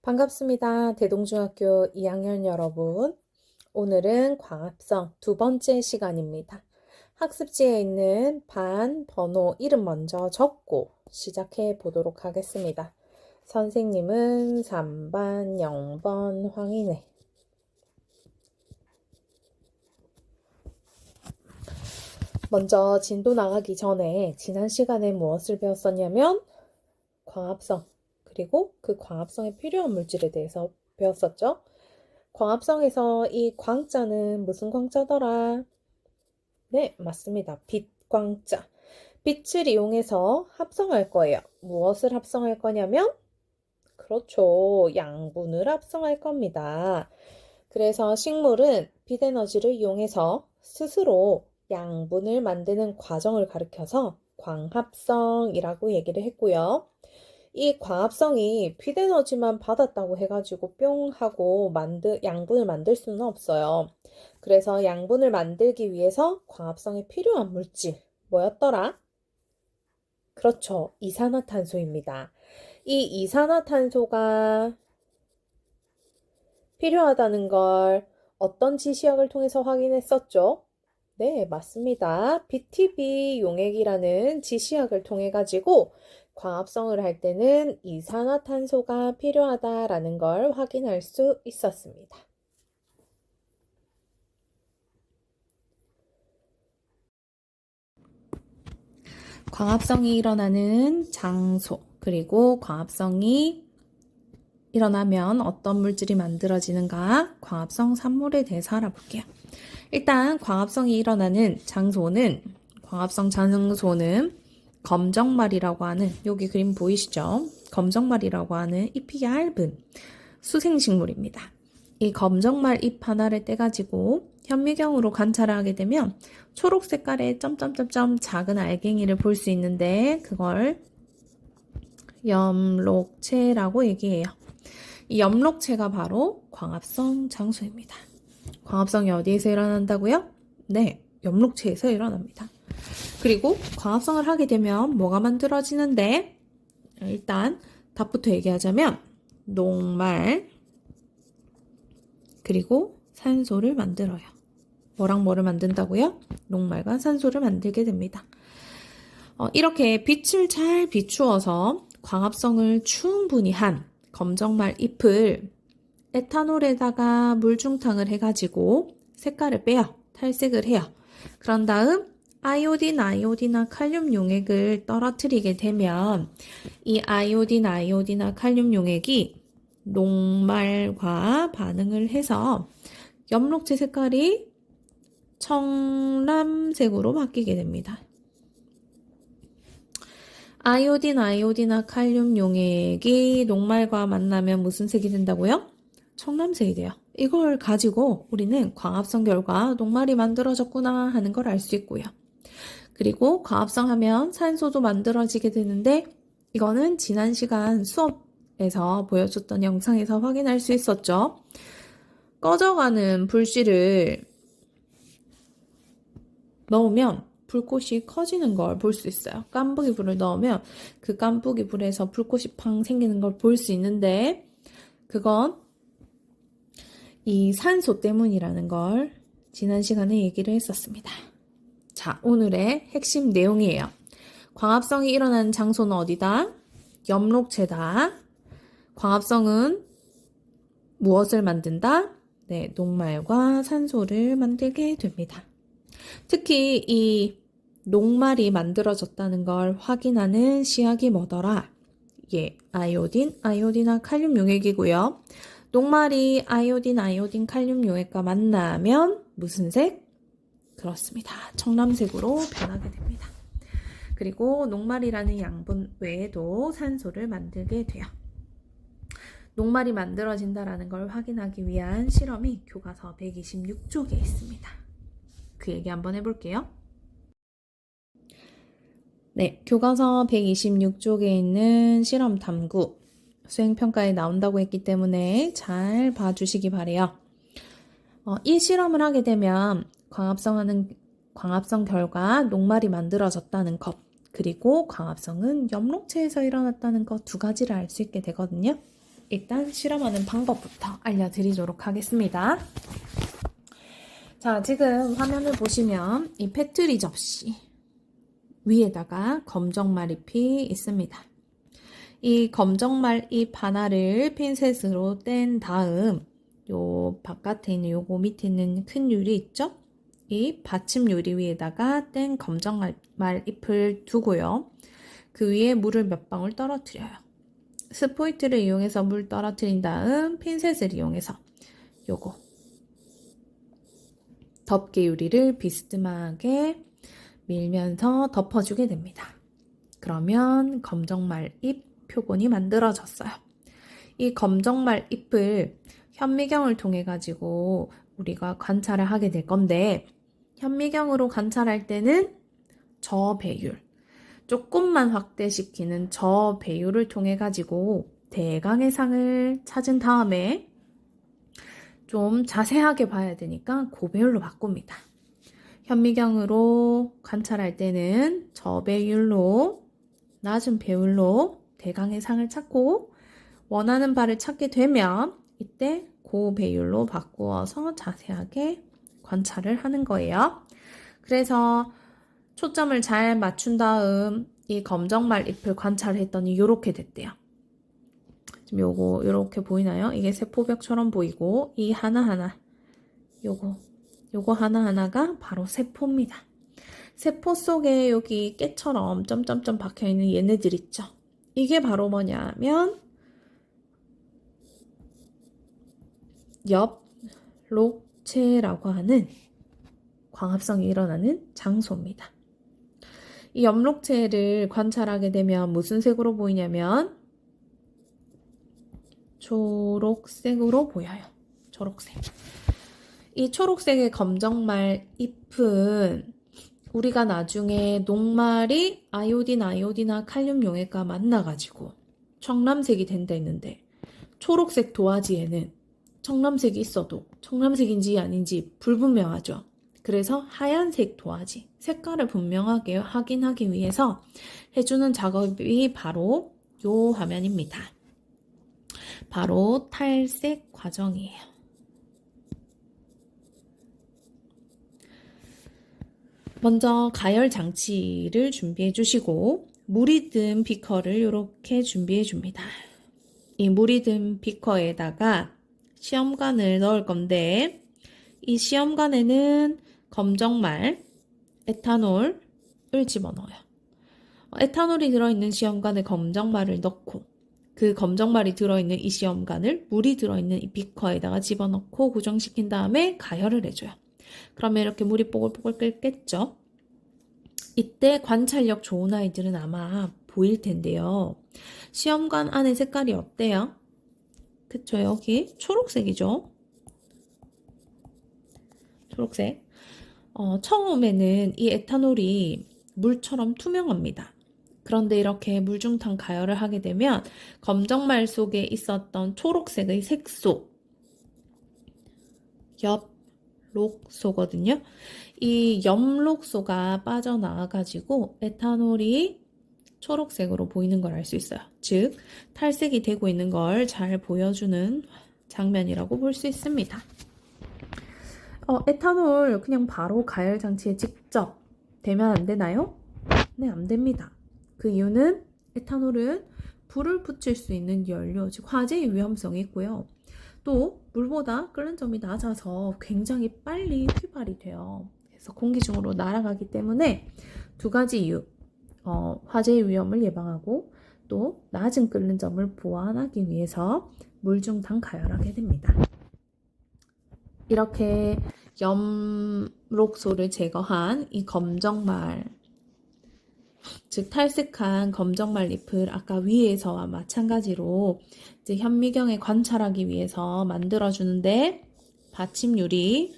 반갑습니다. 대동중학교 2학년 여러분. 오늘은 광합성 두 번째 시간입니다. 학습지에 있는 반 번호 이름 먼저 적고 시작해 보도록 하겠습니다. 선생님은 3반 0번 황인혜. 먼저 진도 나가기 전에 지난 시간에 무엇을 배웠었냐면 광합성, 그리고 그 광합성에 필요한 물질에 대해서 배웠었죠. 광합성에서 이 광자는 무슨 광자더라? 네, 맞습니다. 빛광자. 빛을 이용해서 합성할 거예요. 무엇을 합성할 거냐면, 그렇죠. 양분을 합성할 겁니다. 그래서 식물은 빛 에너지를 이용해서 스스로 양분을 만드는 과정을 가리켜서 광합성이라고 얘기를 했고요. 이 광합성이 빛 에너지만 받았다고 해가지고 뿅 하고 양분을 만들 수는 없어요. 그래서 양분을 만들기 위해서 광합성에 필요한 물질 뭐였더라? 그렇죠. 이산화탄소입니다. 이 이산화탄소가 필요하다는 걸 어떤 지시학을 통해서 확인했었죠? 네, 맞습니다. BTB 용액이라는 지시학을 통해 가지고 광합성을 할 때는 이산화탄소가 필요하다라는 걸 확인할 수 있었습니다. 광합성이 일어나는 장소, 그리고 광합성이 일어나면 어떤 물질이 만들어지는가, 광합성 산물에 대해서 알아볼게요. 일단 광합성이 일어나는 장소는 검정말이라고 하는, 여기 그림 보이시죠? 검정말이라고 하는 잎이 얇은 수생식물입니다. 이 검정말 잎 하나를 떼가지고 현미경으로 관찰을 하게 되면 초록 색깔의 점점점점 작은 알갱이를 볼 수 있는데 그걸 엽록체라고 얘기해요. 이 엽록체가 바로 광합성 장소입니다. 광합성이 어디에서 일어난다고요? 네, 엽록체에서 일어납니다. 그리고 광합성을 하게 되면 뭐가 만들어지는데? 일단 답부터 얘기하자면 녹말 그리고 산소를 만들어요. 뭐랑 뭐를 만든다고요? 녹말과 산소를 만들게 됩니다. 이렇게 빛을 잘 비추어서 광합성을 충분히 한 검정말 잎을 에탄올에다가 물중탕을 해가지고 색깔을 빼요. 탈색을 해요. 그런 다음 아이오디나 칼륨 용액을 떨어뜨리게 되면 이 아이오디나 칼륨 용액이 녹말과 반응을 해서 엽록체 색깔이 청람색으로 바뀌게 됩니다. 아이오디나 칼륨 용액이 녹말과 만나면 무슨 색이 된다고요? 청람색이 돼요. 이걸 가지고 우리는 광합성 결과 녹말이 만들어졌구나 하는 걸 알 수 있고요. 그리고 광합성하면 산소도 만들어지게 되는데 이거는 지난 시간 수업에서 보여줬던 영상에서 확인할 수 있었죠. 꺼져가는 불씨를 넣으면 불꽃이 커지는 걸 볼 수 있어요. 깐부기 불을 넣으면 그 깐부기 불에서 불꽃이 팡 생기는 걸 볼 수 있는데 그건 이 산소 때문이라는 걸 지난 시간에 얘기를 했었습니다. 자, 오늘의 핵심 내용이에요. 광합성이 일어나는 장소는 어디다? 엽록체다. 광합성은 무엇을 만든다? 네, 녹말과 산소를 만들게 됩니다. 특히 이 녹말이 만들어졌다는 걸 확인하는 시약이 뭐더라? 예, 아이오디나 칼륨 용액이고요. 녹말이 아이오딘 칼륨 용액과 만나면 무슨 색? 그렇습니다. 청람색으로 변하게 됩니다. 그리고 녹말이라는 양분 외에도 산소를 만들게 돼요. 녹말이 만들어진다는 걸 확인하기 위한 실험이 교과서 126쪽에 있습니다. 그 얘기 한번 해볼게요. 네, 교과서 126쪽에 있는 실험 탐구 수행평가에 나온다고 했기 때문에 잘 봐주시기 바래요. 이 실험을 하게 되면 광합성 결과 녹말이 만들어졌다는 것, 그리고 광합성은 엽록체에서 일어났다는 것 두 가지를 알 수 있게 되거든요. 일단 실험하는 방법부터 알려드리도록 하겠습니다. 자, 지금 화면을 보시면 이 페트리 접시 위에다가 검정말잎이 있습니다. 이 검정말잎 하나를 핀셋으로 뗀 다음 요 바깥에 있는 요거 밑에 있는 큰 유리 있죠? 이 받침 유리 위에다가 뗀 검정말잎을 두고요. 그 위에 물을 몇 방울 떨어뜨려요. 스포이트를 이용해서 물 떨어뜨린 다음 핀셋을 이용해서 요거 덮개 유리를 비스듬하게 밀면서 덮어주게 됩니다. 그러면 검정말잎 표본이 만들어졌어요. 이 검정말잎을 현미경을 통해 가지고 우리가 관찰을 하게 될 건데, 현미경으로 관찰할 때는 저배율, 조금만 확대시키는 저배율을 통해 가지고 대강의 상을 찾은 다음에 좀 자세하게 봐야 되니까 고배율로 바꿉니다. 현미경으로 관찰할 때는 저배율로 낮은 배율로 대강의 상을 찾고, 원하는 바를 찾게 되면 이때 고배율로 바꾸어서 자세하게 관찰을 하는 거예요. 그래서 초점을 잘 맞춘 다음 이 검정말잎을 관찰했더니 이렇게 됐대요. 지금 요거 이렇게 보이나요? 이게 세포벽처럼 보이고, 이 하나하나 요거 하나하나가 바로 세포입니다. 세포 속에 여기 깨처럼 점점점 박혀있는 얘네들 있죠? 이게 바로 뭐냐면 엽록체라고 하는 광합성이 일어나는 장소입니다. 이 엽록체를 관찰하게 되면 무슨 색으로 보이냐면 초록색으로 보여요. 초록색. 이 초록색의 검정말 잎은 우리가 나중에 녹말이 아이오딘이나 칼륨 용액과 만나가지고 청람색이 된다 했는데, 초록색 도화지에는 청람색이 있어도 청람색인지 아닌지 불분명하죠. 그래서 하얀색 도화지, 색깔을 분명하게 확인하기 위해서 해주는 작업이 바로 요 화면입니다. 바로 탈색 과정이에요. 먼저 가열 장치를 준비해 주시고 물이 든 비커를 이렇게 준비해 줍니다. 이 물이 든 비커에다가 시험관을 넣을 건데, 이 시험관에는 검정말, 에탄올을 집어넣어요. 에탄올이 들어있는 시험관에 검정말을 넣고, 그 검정말이 들어있는 이 시험관을 물이 들어있는 이 비커에다가 집어넣고 고정시킨 다음에 가열을 해줘요. 그러면 이렇게 물이 뽀글뽀글 끓겠죠? 이때 관찰력 좋은 아이들은 아마 보일 텐데요. 시험관 안에 색깔이 어때요? 그쵸, 여기 초록색이죠? 초록색. 처음에는 이 에탄올이 물처럼 투명합니다. 그런데 이렇게 물중탕 가열을 하게 되면 검정말 속에 있었던 초록색의 색소, 엽록소거든요. 이 엽록소가 빠져나와가지고 에탄올이 초록색으로 보이는 걸 알 수 있어요. 즉, 탈색이 되고 있는 걸 잘 보여주는 장면이라고 볼 수 있습니다. 에탄올 그냥 바로 가열 장치에 직접 대면 안 되나요? 네, 안 됩니다. 그 이유는 에탄올은 불을 붙일 수 있는 연료, 즉 화재의 위험성이 있고요. 또 물보다 끓는 점이 낮아서 굉장히 빨리 휘발이 돼요. 그래서 공기 중으로 날아가기 때문에 두 가지 이유, 화재의 위험을 예방하고 또 낮은 끓는 점을 보완하기 위해서 물중탕 가열하게 됩니다. 이렇게 엽록소를 제거한 이 검정말, 즉 탈색한 검정말 잎을 아까 위에서와 마찬가지로 이제 현미경에 관찰하기 위해서 만들어주는데, 받침 유리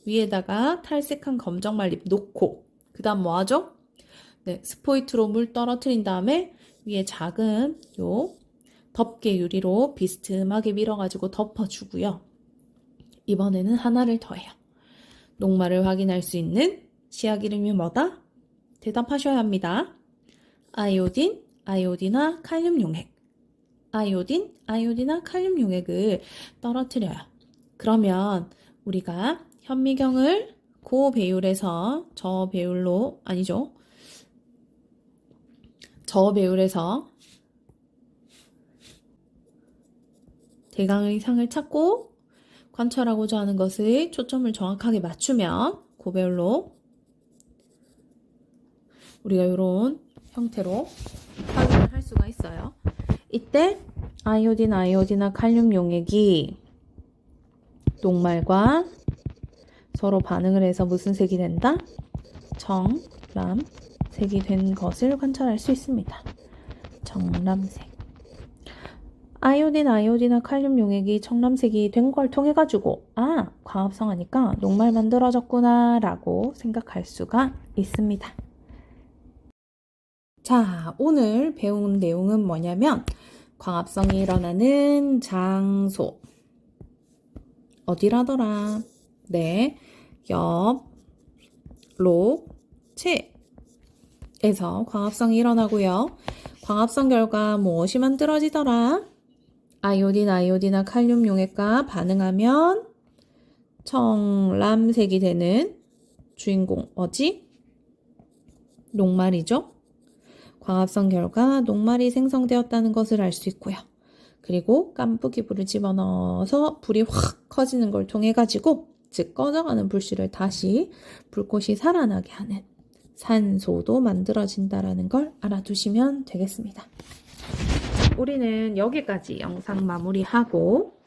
위에다가 탈색한 검정말 잎 놓고 그 다음 뭐 하죠? 네, 스포이트로 물 떨어뜨린 다음에 위에 작은 요 덮개 유리로 비스듬하게 밀어가지고 덮어주고요. 이번에는 하나를 더해요. 녹말을 확인할 수 있는 치약 이름이 뭐다? 대답하셔야 합니다. 아이오딘, 아이오디나 칼륨 용액. 아이오딘이나 칼륨 용액을 떨어뜨려요. 그러면 우리가 현미경을 고배율에서 저배율로, 아니죠. 저배율에서 대강의상을 찾고 관찰하고자 하는 것에 초점을 정확하게 맞추면 고배율로 우리가 이런 형태로 확인을 할 수가 있어요. 이때 아이오디나 칼륨 용액이 녹말과 서로 반응을 해서 무슨 색이 된다? 정람색이 된 것을 관찰할 수 있습니다. 정람색. 아이오디나 칼륨 용액이 청람색이 된 걸 통해 가지고 광합성하니까 녹말 만들어졌구나 라고 생각할 수가 있습니다. 자, 오늘 배운 내용은 뭐냐면 광합성이 일어나는 장소 어디라더라? 네, 옆, 록, 체에서 광합성이 일어나고요. 광합성 결과 무엇이 만들어지더라? 아이오디나 칼륨 용액과 반응하면 청람색이 되는 주인공 뭐지? 녹말이죠. 광합성 결과 녹말이 생성되었다는 것을 알 수 있고요. 그리고 깐부기 불을 집어넣어서 불이 확 커지는 걸 통해 가지고 즉 꺼져가는 불씨를 다시 불꽃이 살아나게 하는 산소도 만들어진다라는 걸 알아두시면 되겠습니다. 우리는 여기까지 영상 마무리하고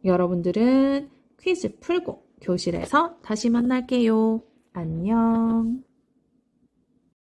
여러분들은 퀴즈 풀고 교실에서 다시 만날게요. 안녕.